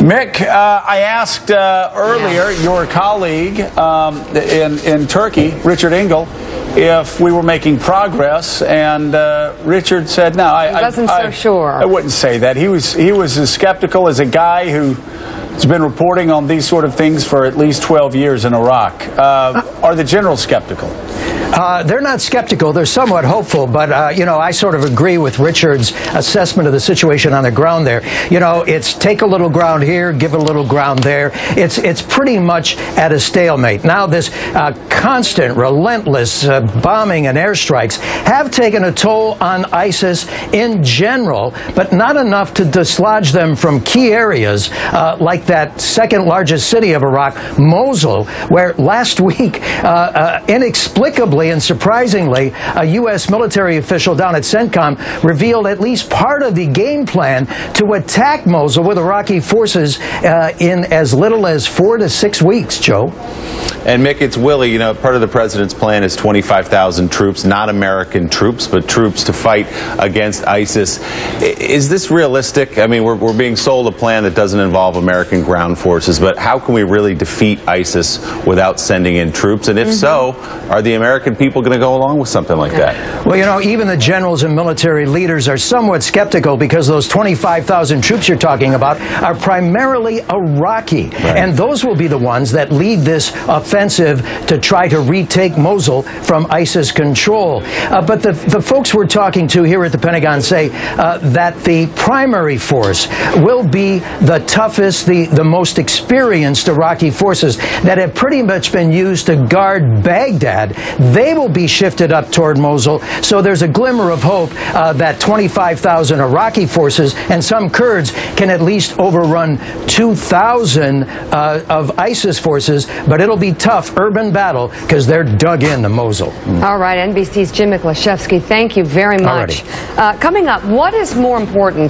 Mick, I asked earlier your colleague in Turkey, Richard Engel, if we were making progress, and Richard said no. He wasn't so sure. I wouldn't say that. He was as skeptical as a guy who's been reporting on these sort of things for at least 12 years in Iraq. Are the generals skeptical? They're not skeptical. They're somewhat hopeful. But, you know, I sort of agree with Richard's assessment of the situation on the ground there. You know, it's take a little ground here, give a little ground there. It's pretty much at a stalemate. Now, this constant, relentless bombing and airstrikes have taken a toll on ISIS in general, but not enough to dislodge them from key areas like that second largest city of Iraq, Mosul, where last week, inexplicably and surprisingly, a U.S. military official down at CENTCOM revealed at least part of the game plan to attack Mosul with Iraqi forces in as little as 4 to 6 weeks, Joe. And Mick, it's Willie. You know, part of the president's plan is 25,000 troops, not American troops, but troops to fight against ISIS. Is this realistic? I mean, we're being sold a plan that doesn't involve American ground forces, but how can we really defeat ISIS without sending in troops? And if so, are the American people going to go along with something like that? Well, you know, even the generals and military leaders are somewhat skeptical because those 25,000 troops you're talking about are primarily Iraqi. Right. And those will be the ones that lead this offensive to try to retake Mosul from ISIS control. But the folks we're talking to here at the Pentagon say that the primary force will be the toughest, the most experienced Iraqi forces that have pretty much been used to guard Baghdad. They will be shifted up toward Mosul. So there's a glimmer of hope that 25,000 Iraqi forces and some Kurds can at least overrun 2,000 of ISIS forces, but it'll be tough urban battle because they're dug into Mosul. All right, NBC's Jim Miklaszewski, thank you very much. Coming up, what is more important?